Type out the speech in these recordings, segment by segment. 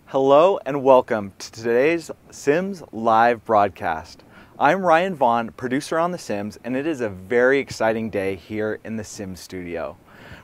Hello and welcome to today's Sims live broadcast. I'm Ryan Vaughn, producer on The Sims, and it is a very exciting day here in the Sims studio.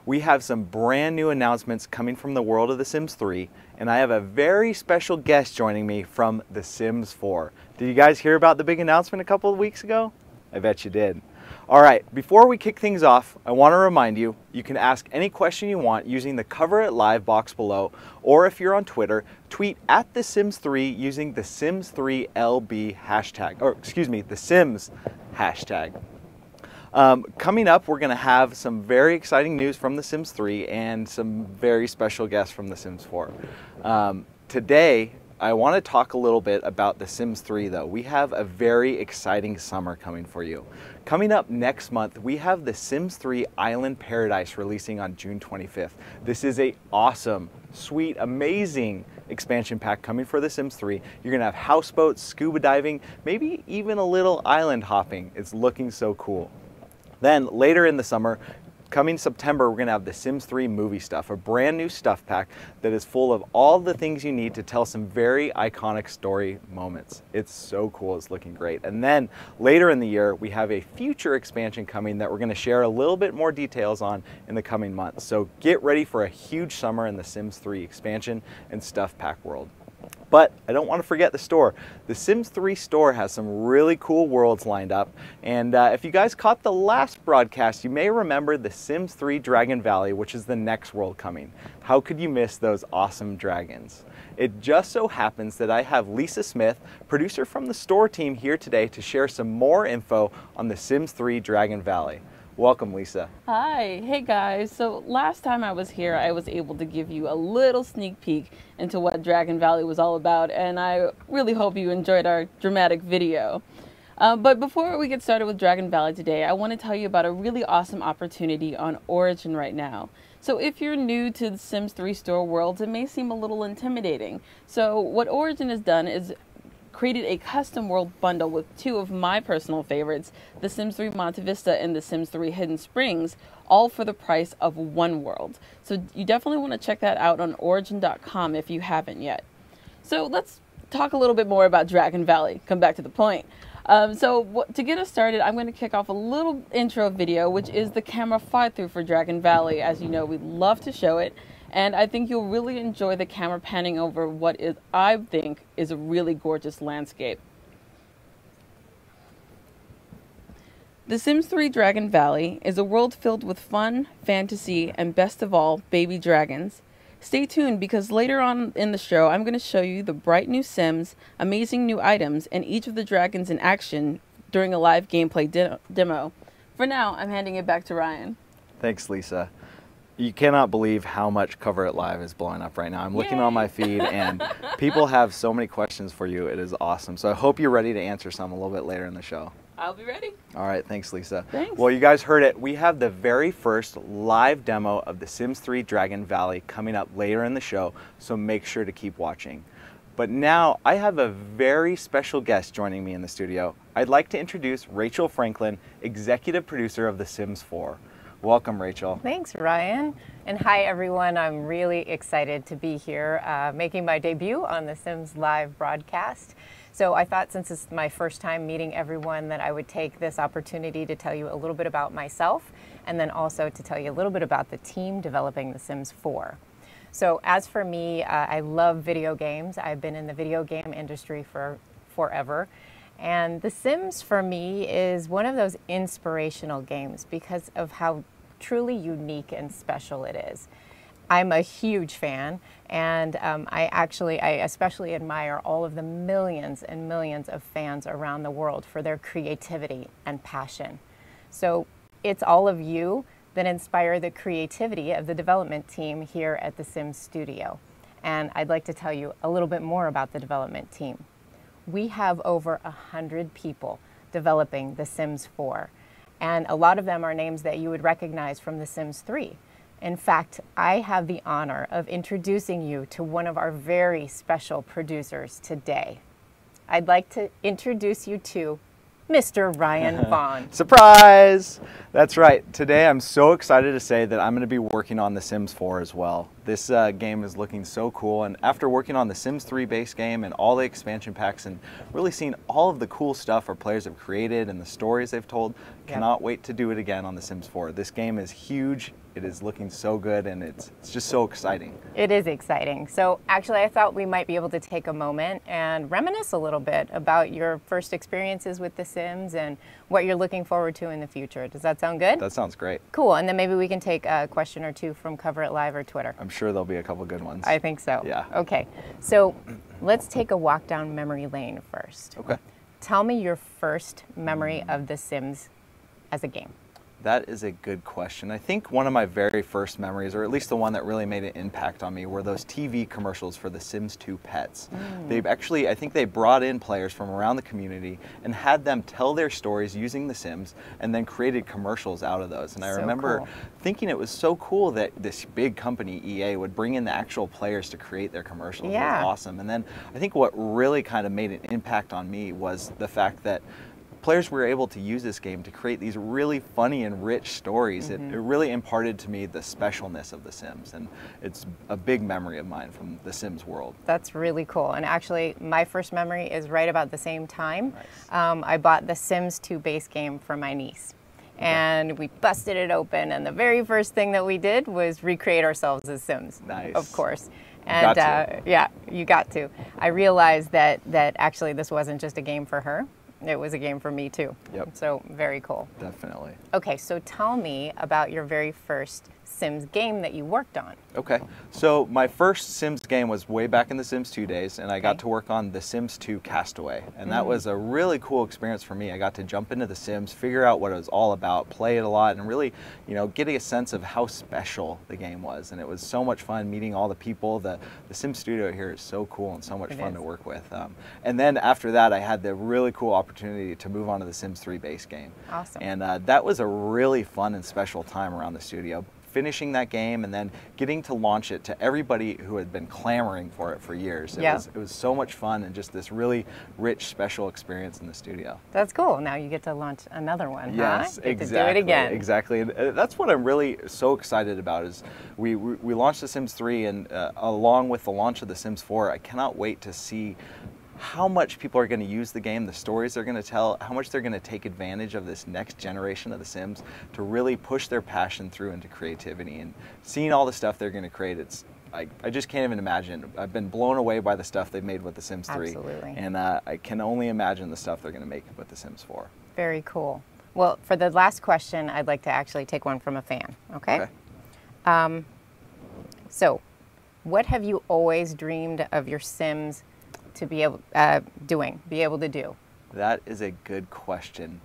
We have some brand new announcements coming from the world of The Sims 3, and I have a very special guest joining me from The Sims 4. Did you guys hear about the big announcement a couple of weeks ago? I bet you did. All right, before we kick things off, I want to remind you, you can ask any question you want using the Cover It Live box below, or if you're on Twitter, tweet at The Sims 3 using the Sims3LB hashtag, or excuse me, the Sims hashtag. Coming up, we're going to have some very exciting news from The Sims 3 and some very special guests from The Sims 4. Today, I want to talk a little bit about The Sims 3 though. We have a very exciting summer coming for you. Coming up next month, we have The Sims 3 Island Paradise releasing on June 25th. This is a awesome, sweet, amazing expansion pack coming for The Sims 3. You're going to have houseboats, scuba diving, maybe even a little island hopping. It's looking so cool. Then later in the summer, coming September, we're going to have The Sims 3 Movie Stuff, a brand new stuff pack that is full of all the things you need to tell some very iconic story moments. It's so cool, it's looking great. And then later in the year, we have a future expansion coming that we're going to share a little bit more details on in the coming months. So get ready for a huge summer in The Sims 3 expansion and stuff pack world. But I don't want to forget the store. The Sims 3 store has some really cool worlds lined up. And if you guys caught the last broadcast, you may remember The Sims 3 Dragon Valley, which is the next world coming. How could you miss those awesome dragons? It just so happens that I have Lisa Smith, producer from the store team, here today to share some more info on The Sims 3 Dragon Valley. Welcome, Lisa. Hi. Hey, guys. So last time I was here, I was able to give you a little sneak peek into what Dragon Valley was all about, and I really hope you enjoyed our dramatic video. But before we get started with Dragon Valley today, I want to tell you about a really awesome opportunity on Origin right now. So if you're new to the Sims 3 store worlds, it may seem a little intimidating. So what Origin has done is created a custom world bundle with two of my personal favorites, The Sims 3 Monte Vista and The Sims 3 Hidden Springs, all for the price of one world. So you definitely want to check that out on origin.com if you haven't yet. So let's talk a little bit more about Dragon Valley. Come back to the point. To get us started, I'm going to kick off a little intro video, which is the camera fly-through for Dragon Valley. As you know, we love to show it. And I think you'll really enjoy the camera panning over what is, I think, is a really gorgeous landscape. The Sims 3 Dragon Valley is a world filled with fun, fantasy, and best of all, baby dragons. Stay tuned because later on in the show, I'm going to show you the bright new Sims, amazing new items, and each of the dragons in action during a live gameplay demo. For now, I'm handing it back to Ryan. Thanks, Lisa. You cannot believe how much Cover It Live is blowing up right now. I'm looking on my feed and people have so many questions for you. It is awesome. So I hope you're ready to answer some a little bit later in the show. I'll be ready. All right, thanks, Lisa. Thanks. Well, you guys heard it. We have the very first live demo of The Sims 3 Dragon Valley coming up later in the show, so make sure to keep watching. But now I have a very special guest joining me in the studio. I'd like to introduce Rachel Franklin, executive producer of The Sims 4. Welcome, Rachel. Thanks, Ryan. And hi, everyone. I'm really excited to be here making my debut on the Sims Live broadcast. So I thought since it's my first time meeting everyone that I would take this opportunity to tell you a little bit about myself and then also to tell you a little bit about the team developing The Sims 4. So as for me, I love video games. I've been in the video game industry for forever. And The Sims for me is one of those inspirational games because of how truly unique and special it is. I'm a huge fan, and I especially admire all of the millions and millions of fans around the world for their creativity and passion. So it's all of you that inspire the creativity of the development team here at the Sims Studio. And I'd like to tell you a little bit more about the development team. We have over 100 people developing The Sims 4. And a lot of them are names that you would recognize from The Sims 3. In fact, I have the honor of introducing you to one of our very special producers today. I'd like to introduce you to Mr. Ryan Vaughn. Surprise! That's right. Today I'm so excited to say that I'm going to be working on The Sims 4 as well. This game is looking so cool, and after working on the Sims 3 base game and all the expansion packs and really seeing all of the cool stuff our players have created and the stories they've told, cannot wait to do it again on The Sims 4. This game is huge. It is looking so good, and it's just so exciting. It is exciting. So actually, I thought we might be able to take a moment and reminisce a little bit about your first experiences with The Sims and what you're looking forward to in the future. Does that sound good? That sounds great. Cool. And then maybe we can take a question or two from Cover It Live or Twitter. I'm sure there'll be a couple good ones. I think so. Yeah. Okay. So let's take a walk down memory lane first. Okay. Tell me your first memory of The Sims as a game. That is a good question. I think one of my very first memories, or at least the one that really made an impact on me, were those TV commercials for The Sims 2 Pets. They've actually, I think they brought in players from around the community and had them tell their stories using The Sims and then created commercials out of those. And I remember thinking it was so cool that this big company, EA, would bring in the actual players to create their commercials. Yeah. It was awesome. And then I think what really kind of made an impact on me was the fact that players were able to use this game to create these really funny and rich stories. It really imparted to me the specialness of The Sims, and it's a big memory of mine from The Sims world. That's really cool. And actually, my first memory is right about the same time. Nice. I bought the Sims 2 base game for my niece. And we busted it open, and the very first thing that we did was recreate ourselves as Sims. Nice. Of course. And yeah, you got to. I realized that actually this wasn't just a game for her. It was a game for me too. Yep. So very cool. Definitely. Okay, so tell me about your very first Sims game that you worked on. Okay, so my first Sims game was way back in the Sims 2 days, and I got to work on the Sims 2 Castaway, and that was a really cool experience for me. I got to jump into the Sims, figure out what it was all about, play it a lot, and really, getting a sense of how special the game was. And it was so much fun meeting all the people. The Sims studio here is so cool and so much fun to work with. And then after that, I had the really cool opportunity to move on to the Sims 3 base game. Awesome. And that was a really fun and special time around the studio. Finishing that game and then getting to launch it to everybody who had been clamoring for it for years. It was so much fun and just this really rich, special experience in the studio. That's cool. Now you get to launch another one, yes, huh? exactly. To do it again. Exactly. And that's what I'm really so excited about is we launched The Sims 3 and along with the launch of The Sims 4, I cannot wait to see how much people are going to use the game, the stories they're going to tell, how much they're going to take advantage of this next generation of The Sims to really push their passion through into creativity. And seeing all the stuff they're going to create, I just can't even imagine. I've been blown away by the stuff they've made with The Sims 3. Absolutely. And I can only imagine the stuff they're going to make with The Sims 4. Very cool. Well, for the last question, I'd like to actually take one from a fan, okay? So, what have you always dreamed of your Sims to be able to do? That is a good question.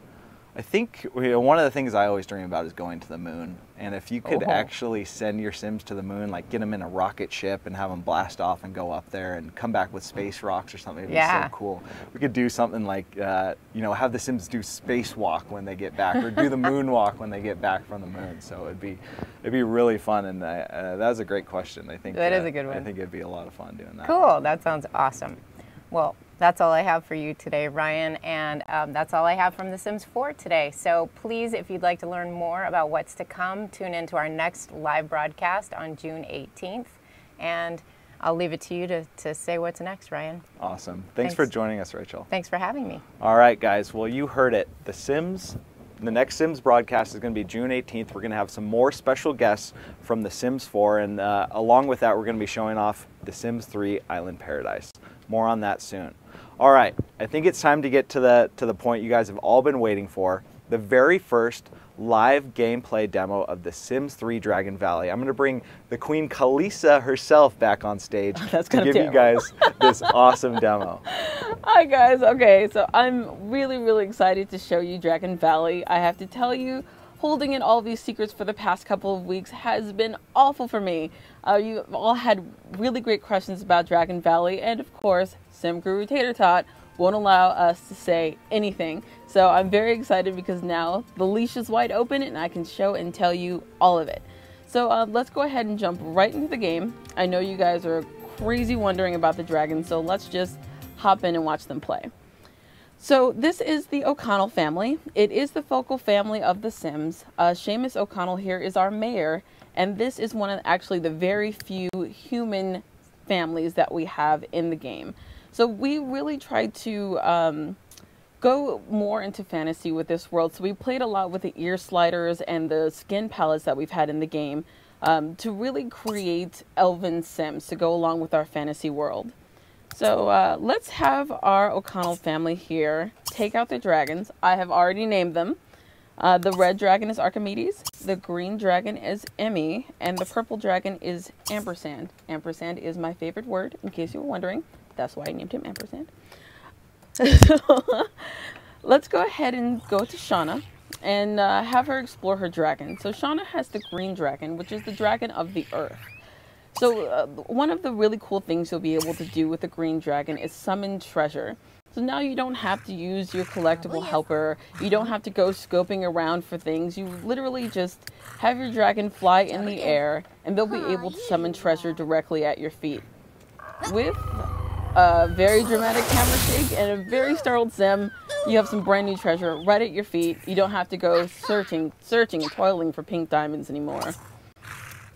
I think one of the things I always dream about is going to the moon. And if you could actually send your Sims to the moon, like get them in a rocket ship and have them blast off and go up there and come back with space rocks or something, it'd be so cool. We could do something like, have the Sims do spacewalk when they get back, or do the moonwalk when they get back from the moon. So it'd be really fun. And that was a great question. I think that is a good one. I think it'd be a lot of fun doing that. Cool. That sounds awesome. Well, that's all I have for you today, Ryan, and that's all I have from The Sims 4 today. So please, if you'd like to learn more about what's to come, tune into our next live broadcast on June 18th, and I'll leave it to you to say what's next, Ryan. Awesome. Thanks for joining us, Rachel. Thanks for having me. All right, guys. Well, you heard it. The next Sims broadcast is going to be June 18th. We're going to have some more special guests from The Sims 4, and along with that, we're going to be showing off The Sims 3 Island Paradise. More on that soon. All right, I think it's time to get to the point you guys have all been waiting for, the very first live gameplay demo of The Sims 3 Dragon Valley. I'm going to bring the Queen Kalisa herself back on stage to give you guys this awesome demo. Hi guys, okay, so I'm really, really excited to show you Dragon Valley. I have to tell you, holding in all these secrets for the past couple of weeks has been awful for me. You all had really great questions about Dragon Valley, and of course, Sim Guru Tater Tot won't allow us to say anything. So I'm very excited because now the leash is wide open and I can show and tell you all of it. So let's go ahead and jump right into the game. I know you guys are crazy wondering about the dragons, so let's just hop in and watch them play. So this is the O'Connell family. It is the focal family of The Sims. Seamus O'Connell here is our mayor, and this is one of actually the very few human families that we have in the game. So we really tried to go more into fantasy with this world. So we played a lot with the ear sliders and the skin palettes that we've had in the game to really create elven Sims to go along with our fantasy world. So let's have our O'Connell family here take out the dragons. I have already named them. The red dragon is Archimedes, the green dragon is Emmy, and the purple dragon is Ampersand. Ampersand is my favorite word, in case you were wondering. That's why I named him Ampersand. So let's go ahead and go to Shauna and have her explore her dragon. So Shauna has the green dragon, which is the dragon of the earth. So one of the really cool things you'll be able to do with the green dragon is summon treasure. So now you don't have to use your collectible helper. You don't have to go scoping around for things. You literally just have your dragon fly in the air and they'll be able to summon treasure directly at your feet. With a very dramatic camera shake and a very startled sim, you have some brand new treasure right at your feet. You don't have to go searching and toiling for pink diamonds anymore.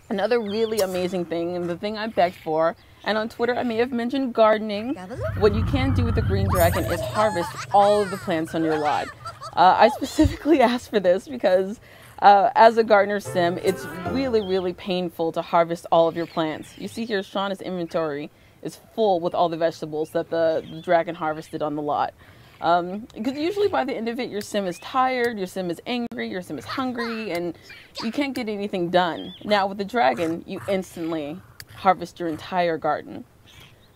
Another really amazing thing, and the thing I begged for, and on Twitter I may have mentioned gardening. What you can do with the green dragon is harvest all of the plants on your lot. I specifically asked for this because as a gardener sim, it's really painful to harvest all of your plants. You see here, Shauna's inventory is full with all the vegetables that the dragon harvested on the lot. Because usually by the end of it, your sim is tired, your sim is angry, your sim is hungry, and you can't get anything done. Now with the dragon, you instantly harvest your entire garden.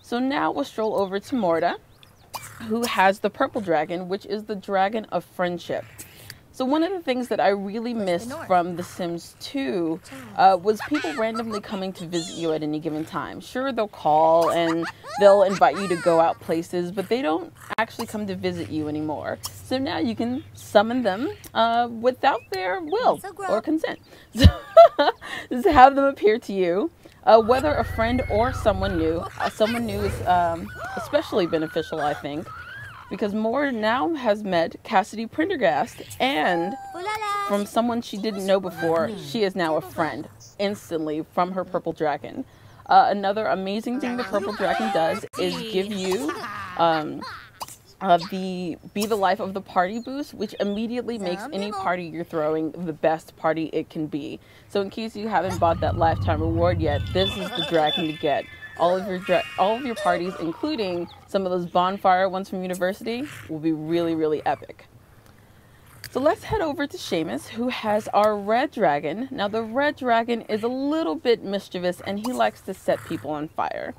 So now we'll stroll over to Morta, who has the purple dragon, which is the dragon of friendship. So one of the things that I really missed from The Sims 2 was people randomly coming to visit you at any given time. Sure, they'll call and they'll invite you to go out places, but they don't actually come to visit you anymore. So now you can summon them without their will or consent. So just have them appear to you, whether a friend or someone new. Someone new is especially beneficial, I think, because Morta now has met Cassidy Prendergast, and from someone she didn't know before, she is now a friend instantly from her purple dragon. Another amazing thing the purple dragon does is give you the Be the Life of the Party boost, which immediately makes any party you're throwing the best party it can be. So in case you haven't bought that lifetime reward yet, this is the dragon to get. All of your parties, including some of those bonfire ones from university, will be really epic. So let's head over to Seamus, who has our red dragon. Now the red dragon is a little bit mischievous and he likes to set people on fire.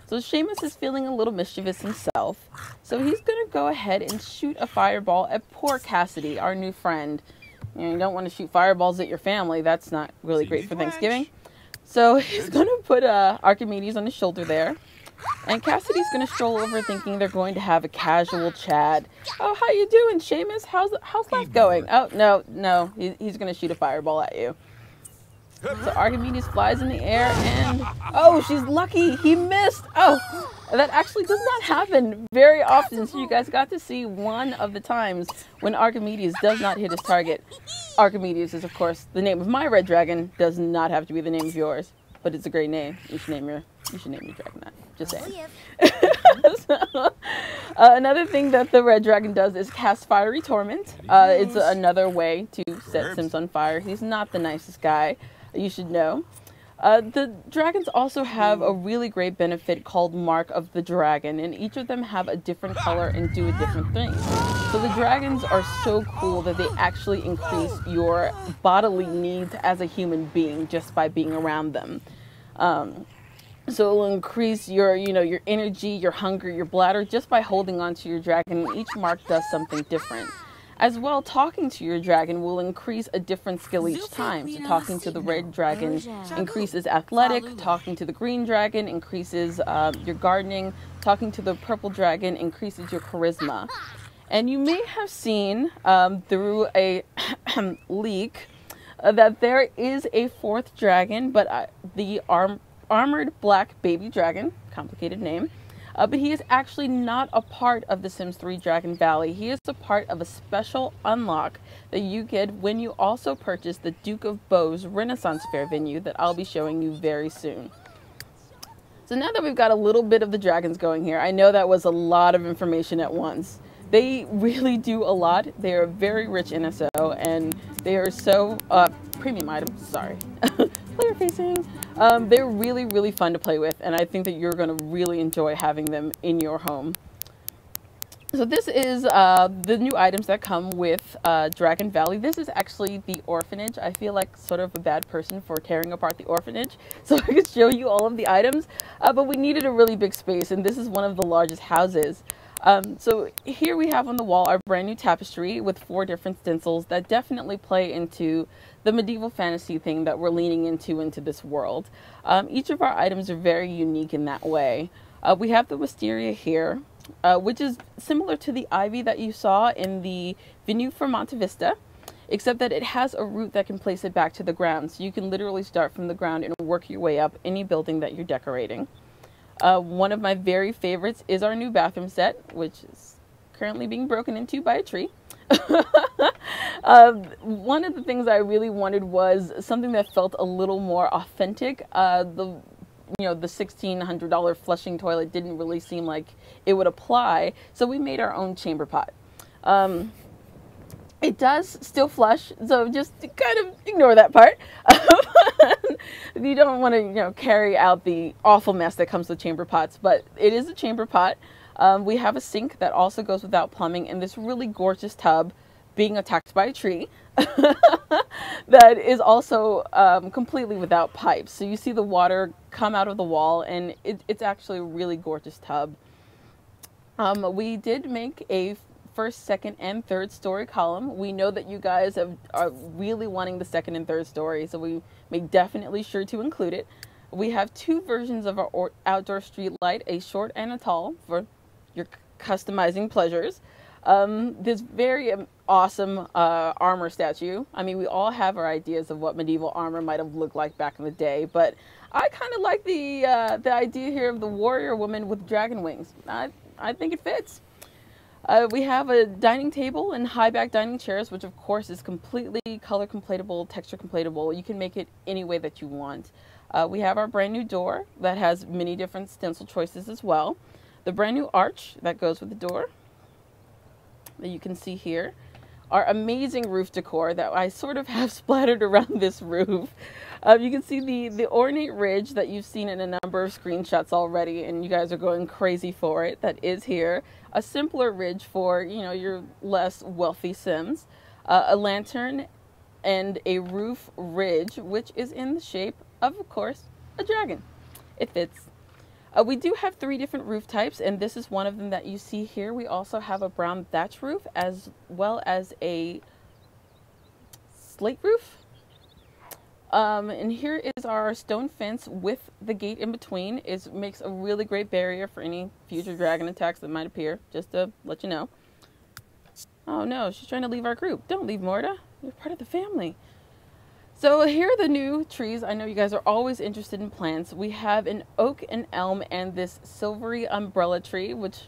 So Seamus is feeling a little mischievous himself. So he's gonna go ahead and shoot a fireball at poor Cassidy, our new friend. You don't want to shoot fireballs at your family. That's not really great for Thanksgiving. So he's going to put Archimedes on his shoulder there. And Cassidy's going to stroll over thinking they're going to have a casual chat. Oh, how you doing, Seamus? How's life going? Oh, no. He's going to shoot a fireball at you. So Archimedes flies in the air and... Oh, she's lucky. He missed. Oh, that actually does not happen very often. So you guys got to see one of the times when Archimedes does not hit his target. Archimedes is, of course, the name of my red dragon. Does not have to be the name of yours, but it's a great name. You should name your dragon that. Just saying. So, another thing that the red dragon does is cast Fiery Torment. It's another way to set Sims on fire. He's not the nicest guy, you should know. The dragons also have a really great benefit called Mark of the Dragon, and each of them have a different color and do a different thing. So the dragons are so cool that they actually increase your bodily needs as a human being just by being around them. So it will increase your energy, your hunger, your bladder just by holding onto your dragon. Each mark does something different. As well, talking to your dragon will increase a different skill each time. So talking to the red dragon increases athletic. Talking to the green dragon increases your gardening. Talking to the purple dragon increases your charisma. And you may have seen through a leak that there is a fourth dragon, but the armored black baby dragon, complicated name, But he is actually not a part of The Sims 3 Dragon Valley. He is a part of a special unlock that you get when you also purchase the Duke of Bo's Renaissance Fair venue that I'll be showing you very soon. So now that we've got a little bit of the dragons going here, I know that was a lot of information at once. They really do a lot. They are very rich NSO, and they are so premium items. Sorry, player facing. They're really, really fun to play with, and I think that you're going to really enjoy having them in your home. So this is the new items that come with Dragon Valley. This is actually the orphanage. I feel like sort of a bad person for tearing apart the orphanage, so I could show you all of the items, but we needed a really big space, and this is one of the largest houses. So here we have on the wall our brand new tapestry with 4 different stencils that definitely play into the medieval fantasy thing that we're leaning into this world. Each of our items are very unique in that way. We have the wisteria here, which is similar to the ivy that you saw in the venue for Monte Vista, except that it has a root that can place it back to the ground. So you can literally start from the ground and work your way up any building that you're decorating. One of my very favorites is our new bathroom set, which is currently being broken into by a tree. One of the things I really wanted was something that felt a little more authentic. The $1,600 flushing toilet didn't really seem like it would apply, so we made our own chamber pot. It does still flush, so just kind of ignore that part. You don't want to, carry out the awful mess that comes with chamber pots, but it is a chamber pot. We have a sink that also goes without plumbing, and this really gorgeous tub being attacked by a tree that is also completely without pipes. So you see the water come out of the wall, and it's actually a really gorgeous tub. We did make a first, second, and third story column. We know that you guys are really wanting the second and third story, so we made definitely sure to include it. We have 2 versions of our outdoor street light, a short and a tall, for your customizing pleasures. This very awesome armor statue. I mean, we all have our ideas of what medieval armor might have looked like back in the day, but I kind of like the idea here of the warrior woman with dragon wings. I think it fits. We have a dining table and high back dining chairs, which of course is completely color completable, texture completable. You can make it any way that you want. We have our brand new door that has many different stencil choices as well. The brand new arch that goes with the door that you can see here. Our amazing roof decor that I sort of have splattered around this roof. You can see the ornate ridge that you've seen in a number of screenshots already, and you guys are going crazy for it. That is here. A simpler ridge for, your less wealthy Sims. A lantern and a roof ridge, which is in the shape of course, a dragon. It fits. We do have 3 different roof types, and this is one of them that you see here. We also have a brown thatch roof as well as a slate roof. And here is our stone fence with the gate in between. It makes a really great barrier for any future dragon attacks that might appear, just to let you know. Oh no, she's trying to leave our group. Don't leave, Morta. You're part of the family. So here are the new trees. I know you guys are always interested in plants. We have an oak, an elm, and this silvery umbrella tree, which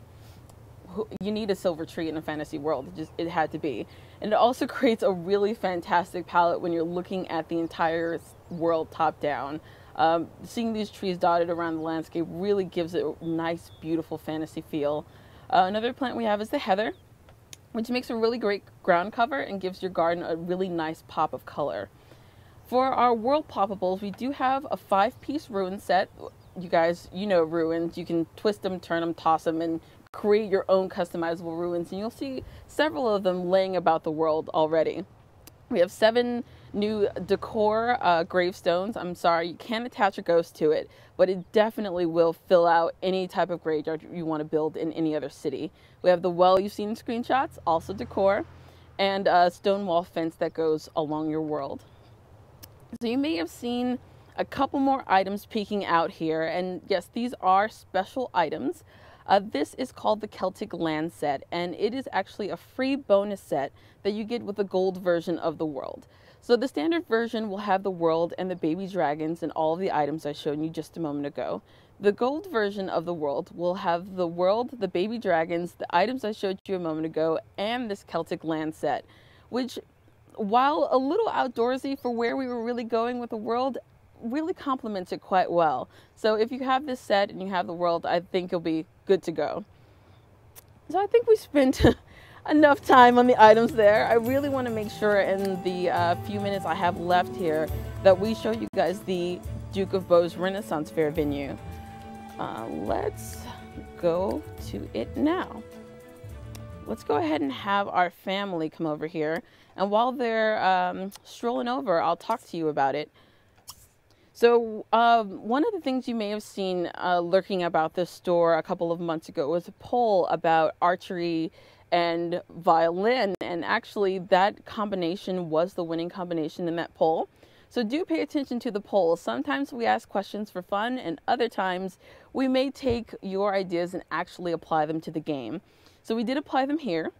you need a silver tree in a fantasy world. It had to be. And it also creates a really fantastic palette when you're looking at the entire world top down. Seeing these trees dotted around the landscape really gives it a nice, beautiful fantasy feel. Another plant we have is the heather, which makes a really great ground cover and gives your garden a really nice pop of color. For our world poppables, we do have a 5-piece ruin set. You guys, ruins. You can twist them, turn them, toss them, and create your own customizable ruins. And you'll see several of them laying about the world already. We have 7 new decor gravestones. I'm sorry, you can't attach a ghost to it, but it definitely will fill out any type of graveyard you want to build in any other city. We have the well you've seen in screenshots, also decor, and a stone wall fence that goes along your world. So you may have seen a couple more items peeking out here, and yes, these are special items. This is called the Celtic Land Set, and it is actually a free bonus set that you get with the gold version of the world. So the standard version will have the world and the baby dragons and all of the items I showed you just a moment ago. The gold version of the world will have the world, the baby dragons, the items I showed you a moment ago, and this Celtic land set, which, while a little outdoorsy for where we were really going with the world, really complements it quite well. So if you have this set and you have the world, I think you'll be good to go. So I think we spent enough time on the items there. I really want to make sure in the few minutes I have left here that we show you guys the Duke of Beau's Renaissance Fair venue. Let's go to it now. Let's go ahead and have our family come over here. And while they're strolling over, I'll talk to you about it. So one of the things you may have seen lurking about this store a couple of months ago was a poll about archery and violin. And actually that combination was the winning combination in that poll. So do pay attention to the polls. Sometimes we ask questions for fun, and other times we may take your ideas and actually apply them to the game. So we did apply them here.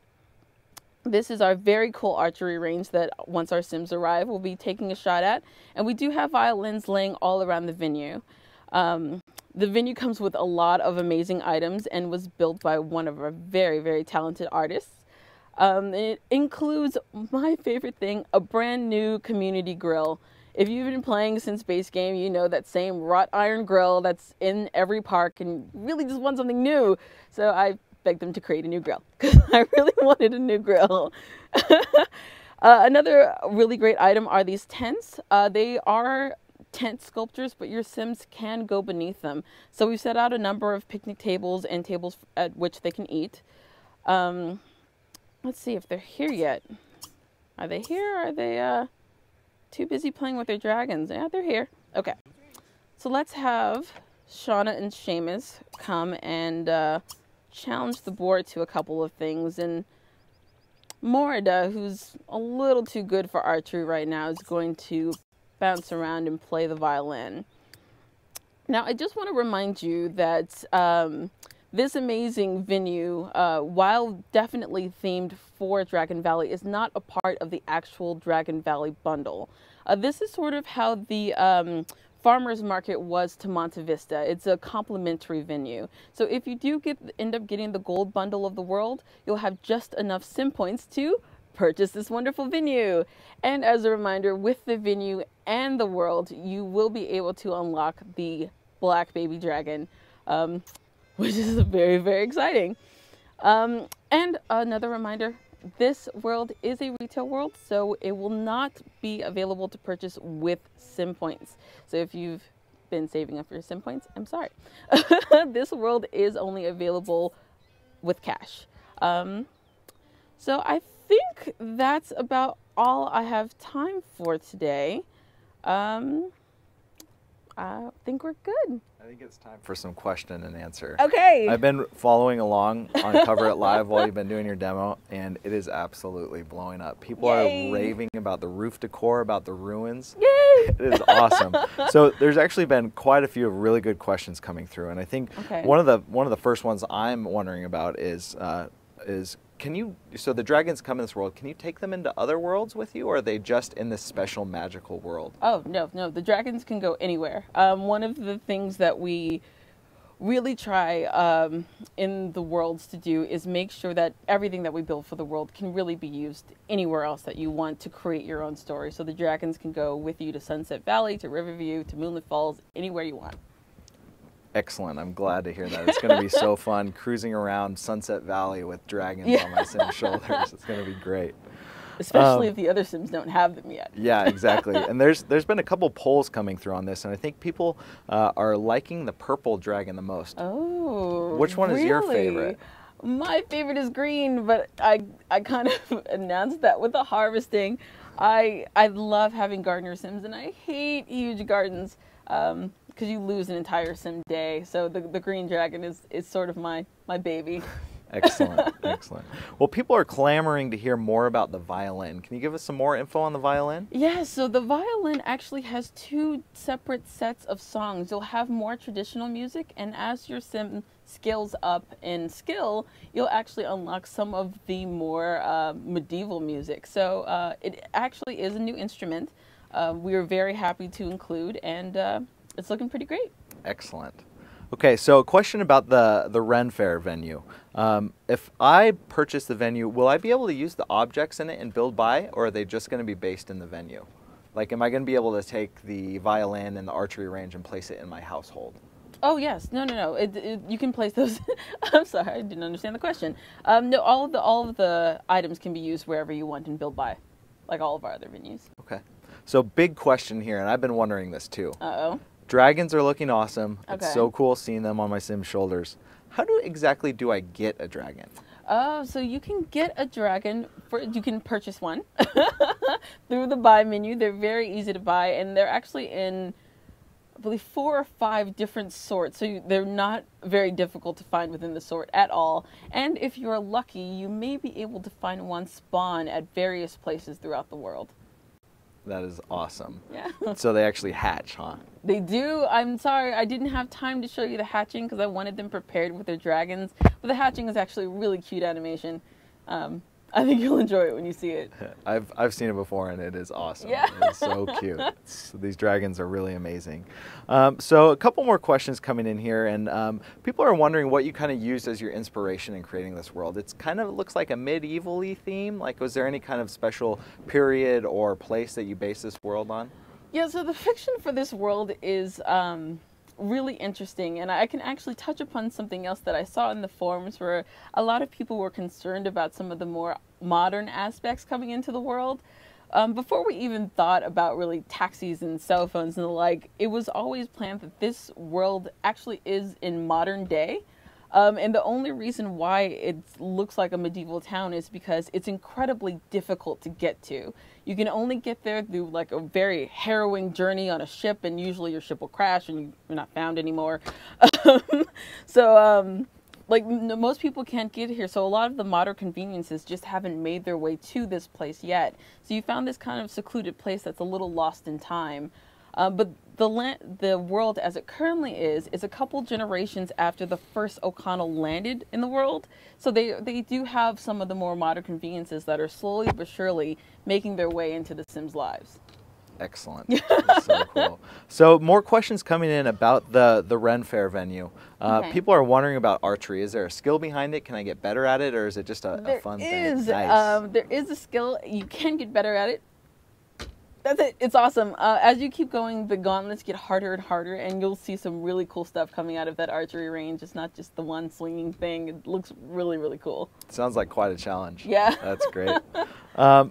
This is our very cool archery range that once our Sims arrive, we'll be taking a shot at. And we do have violins laying all around the venue. The venue comes with a lot of amazing items and was built by one of our very, very talented artists. It includes my favorite thing, a brand new community grill. If you've been playing since base game, you know that same wrought iron grill that's in every park and really just want something new. So I begged them to create a new grill because I really wanted a new grill. Another really great item are these tents. They are tent sculptures, but your Sims can go beneath them. So we've set out a number of picnic tables and tables at which they can eat. Let's see if they're here yet. Are they here? Are they too busy playing with their dragons? Yeah, they're here. Okay. So let's have Shauna and Seamus come and challenge the board to a couple of things. And Morida, who's a little too good for archery right now, is going to bounce around and play the violin. Now, I just want to remind you that this amazing venue, while definitely themed for Dragon Valley, is not a part of the actual Dragon Valley bundle. This is sort of how the farmers market was to Monte Vista. It's a complimentary venue. So if you do end up getting the gold bundle of the world, you'll have just enough sim points to purchase this wonderful venue. And as a reminder, with the venue and the world, you will be able to unlock the black baby dragon, which is very, very exciting. And another reminder, this world is a retail world, so it will not be available to purchase with sim points. So if you've been saving up for your sim points, I'm sorry. This world is only available with cash. So I think that's about all I have time for today. I think we're good. I think it's time for some question and answer. Okay. I've been following along on Cover It Live while you've been doing your demo, and it is absolutely blowing up. People Yay. are raving about the roof decor, about the ruins. Yay! It is awesome. So there's actually been quite a few really good questions coming through, and I think one of the first ones I'm wondering about is so the dragons come in this world, can you take them into other worlds with you, or are they just in this special magical world? Oh, no, the dragons can go anywhere. One of the things that we really try in the worlds to do is make sure that everything that we build for the world can really be used anywhere else that you want to create your own story. So the dragons can go with you to Sunset Valley, to Riverview, to Moonlit Falls, anywhere you want. Excellent. I'm glad to hear that. It's going to be so fun cruising around Sunset Valley with dragons on my Sim's shoulders. It's going to be great. Especially if the other Sims don't have them yet. Yeah, exactly. And there's been a couple polls coming through on this, and I think people are liking the purple dragon the most. Oh, which one is your favorite? My favorite is green, but I kind of announced that with the harvesting. I love having gardener Sims, and I hate huge gardens. Because you lose an entire sim day. So the green dragon is sort of my baby. Excellent, excellent. Well, people are clamoring to hear more about the violin. Can you give us some more info on the violin? Yeah, so the violin actually has two separate sets of songs. You'll have more traditional music, and as your sim scales up in skill, you'll actually unlock some of the more medieval music. So it actually is a new instrument. We are very happy to include, and it's looking pretty great. Excellent. Okay, so a question about the Ren Fair venue. If I purchase the venue, will I be able to use the objects in it and build by, or are they just going to be based in the venue? Like, am I going to be able to take the violin and the archery range and place it in my household? Oh yes, no. You can place those. I'm sorry, I didn't understand the question. No, all of the items can be used wherever you want and build by, like all of our other venues. Okay. So big question here, and I've been wondering this too. Uh-oh. Dragons are looking awesome. Okay. It's so cool seeing them on my sim shoulders. How exactly do I get a dragon? So you can get a dragon you can purchase one through the buy menu. They're very easy to buy, and they're actually in, I believe, 4 or 5 different sorts. So they're not very difficult to find within the sort at all. And if you're lucky, you may be able to find one spawn at various places throughout the world. That is awesome. Yeah. So they actually hatch, huh? They do. I'm sorry, I didn't have time to show you the hatching because I wanted them prepared with their dragons. But the hatching is actually a really cute animation. I think you'll enjoy it when you see it. I've seen it before, and it is awesome. Yeah. It's so cute. These dragons are really amazing. So a couple more questions coming in here, and people are wondering what you kind of used as your inspiration in creating this world. It's kind of looks like a medieval-y theme. Like, was there any kind of special period or place that you based this world on? Yeah, so the fiction for this world is really interesting, and I can actually touch upon something else that I saw in the forums where a lot of people were concerned about some of the more modern aspects coming into the world. Before we even thought about really taxis and cell phones and the like, it was always planned that this world actually is in modern day. And the only reason why it looks like a medieval town is because it's incredibly difficult to get to. You can only get there through like a very harrowing journey on a ship, and usually your ship will crash and you're not found anymore. Most people can't get here, so a lot of the modern conveniences just haven't made their way to this place yet. So you found this kind of secluded place that's a little lost in time. But the world as it currently is a couple generations after the first O'Connell landed in the world. So they do have some of the more modern conveniences that are slowly but surely making their way into the Sims' lives. Excellent. That's so cool. So more questions coming in about the Ren Fair venue. Okay. People are wondering about archery. Is there a skill behind it? Can I get better at it, or is it just a fun thing? Nice. There is a skill. You can get better at it. That's it. It's awesome. As you keep going, the gauntlets get harder and harder, and you'll see some really cool stuff coming out of that archery range. It's not just the one swinging thing. It looks really, really cool. Sounds like quite a challenge. Yeah. That's great.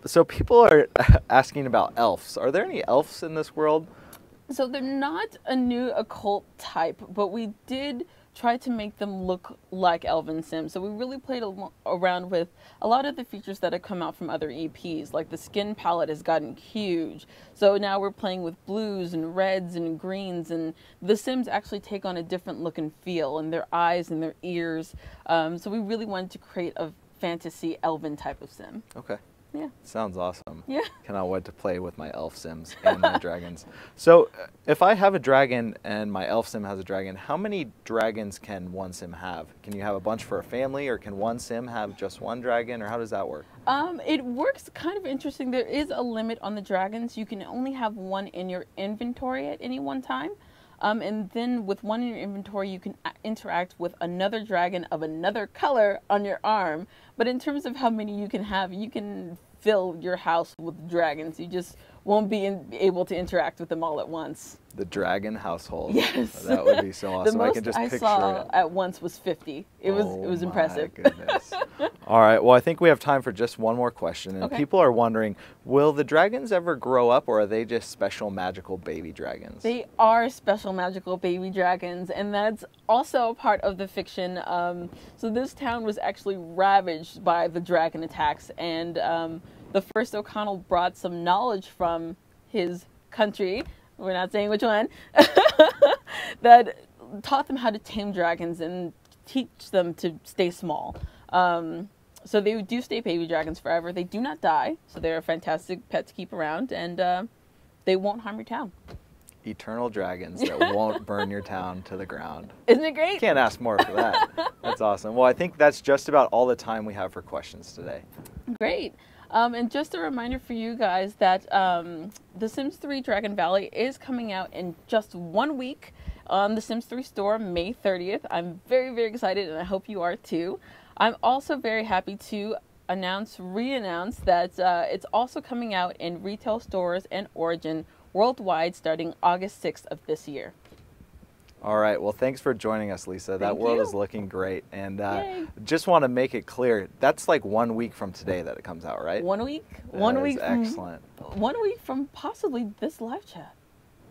So people are asking about elves. Are there any elves in this world? So they're not a new occult type, but we did try to make them look like Elven Sims. So we really played around with a lot of the features that have come out from other EPs, like the skin palette has gotten huge. So now we're playing with blues and reds and greens, and the Sims actually take on a different look and feel, and their eyes and their ears. So we really wanted to create a fantasy Elven type of Sim. Okay. Yeah. Sounds awesome. Yeah. Cannot wait to play with my elf Sims and my dragons. So if I have a dragon and my elf Sim has a dragon, how many dragons can one Sim have? Can you have a bunch for a family, or can one Sim have just one dragon, or how does that work? It works kind of interesting. There is a limit on the dragons. You can only have one in your inventory at any one time. And then with one in your inventory, you can interact with another dragon of another color on your arm. But in terms of how many you can have, you can fill your house with dragons. You just won't be able to interact with them all at once. The dragon household. Yes. That would be so awesome. The most I can just picture saw it. at once was 50. It was impressive. My goodness. All right. Well, I think we have time for just one more question. And Okay. people are wondering, will the dragons ever grow up, or are they just special magical baby dragons? They are special magical baby dragons, and that's also a part of the fiction. So this town was actually ravaged by the dragon attacks, and the first O'Connell brought some knowledge from his country, we're not saying which one, that taught them how to tame dragons and teach them to stay small. So they do stay baby dragons forever. They do not die, so they're a fantastic pet to keep around, and they won't harm your town. Eternal dragons that won't burn your town to the ground. Isn't it great? Can't ask more for that. That's awesome. Well, I think that's just about all the time we have for questions today. Great. And just a reminder for you guys that The Sims 3 Dragon Valley is coming out in just 1 week. on the Sims 3 store May 30th. I'm very, very excited, and I hope you are too. I'm also very happy to re-announce that it's also coming out in retail stores and Origin worldwide starting August 6th of this year. All right, well, thanks for joining us, Lisa. That world is looking great. And just want to make it clear, that's like 1 week from today that it comes out, right? 1 week? Excellent. 1 week from possibly this live chat.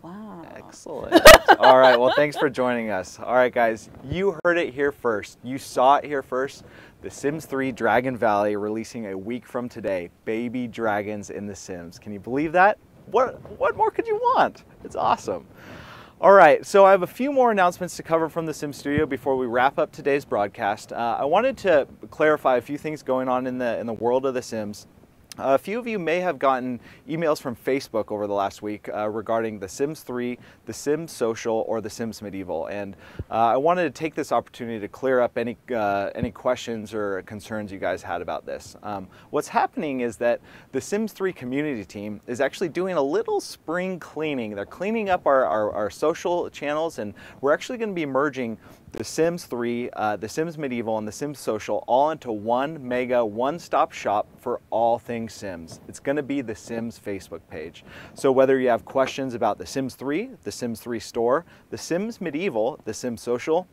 Wow. Excellent. All right, well, thanks for joining us. All right, guys, you heard it here first. You saw it here first. The Sims 3 Dragon Valley releasing a week from today. Baby dragons in The Sims. Can you believe that? What more could you want? It's awesome. All right, so I have a few more announcements to cover from the Sims Studio before we wrap up today's broadcast. I wanted to clarify a few things going on in the world of The Sims. A few of you may have gotten emails from Facebook over the last week regarding The Sims 3, The Sims Social, or The Sims Medieval, and I wanted to take this opportunity to clear up any questions or concerns you guys had about this. What's happening is that the Sims 3 community team is actually doing a little spring cleaning. They're cleaning up our social channels, and we're actually going to be merging The Sims 3, The Sims Medieval, and The Sims Social all into one mega one-stop shop for all things Sims. It's going to be the Sims Facebook page. So whether you have questions about The Sims 3, The Sims 3 Store, The Sims Medieval, The Sims Social,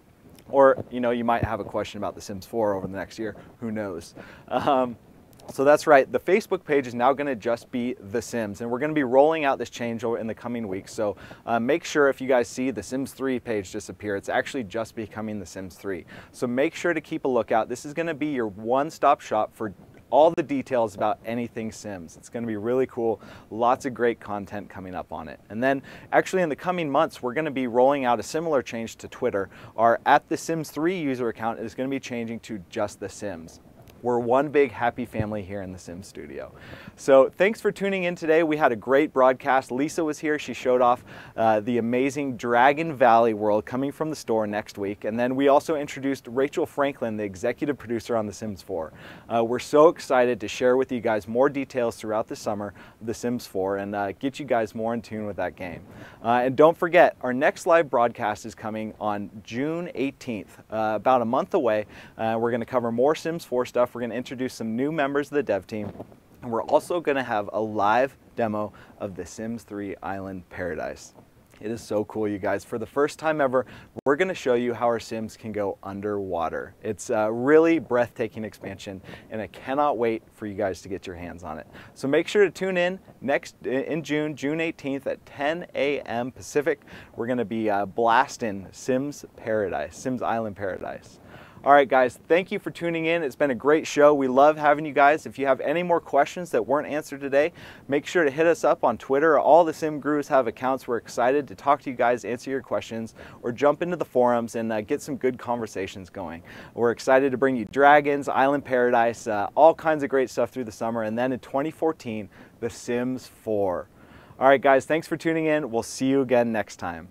or you might have a question about The Sims 4 over the next year, who knows. So that's right, the Facebook page is now going to just be The Sims, and we're going to be rolling out this change in the coming weeks. So make sure if you guys see the Sims 3 page disappear, it's actually just becoming The Sims 3. So make sure to keep a lookout. This is going to be your one-stop shop for all the details about anything Sims. It's going to be really cool. Lots of great content coming up on it. And then actually in the coming months, we're going to be rolling out a similar change to Twitter. Our @TheSims3 user account is going to be changing to just The Sims. We're one big happy family here in the Sims Studio. So thanks for tuning in today. We had a great broadcast. Lisa was here. She showed off the amazing Dragon Valley world coming from the store next week. And then we also introduced Rachel Franklin, the executive producer on The Sims 4. We're so excited to share with you guys more details throughout the summer of The Sims 4 and get you guys more in tune with that game. And don't forget, our next live broadcast is coming on June 18th, about a month away. We're going to cover more Sims 4 stuff. We're going to introduce some new members of the dev team, and we're also going to have a live demo of The Sims 3 Island Paradise. It is so cool, you guys. For the first time ever, we're going to show you how our Sims can go underwater. It's a really breathtaking expansion, and I cannot wait for you guys to get your hands on it. So make sure to tune in in June 18th at 10 a.m. Pacific. We're going to be blasting Sims Paradise, Sims Island Paradise. All right, guys, thank you for tuning in. It's been a great show. We love having you guys. If you have any more questions that weren't answered today, make sure to hit us up on Twitter. All the Sim Gurus have accounts. We're excited to talk to you guys, answer your questions, or jump into the forums and get some good conversations going. We're excited to bring you Dragons, Island Paradise, all kinds of great stuff through the summer, and then in 2014, The Sims 4. All right, guys, thanks for tuning in. We'll see you again next time.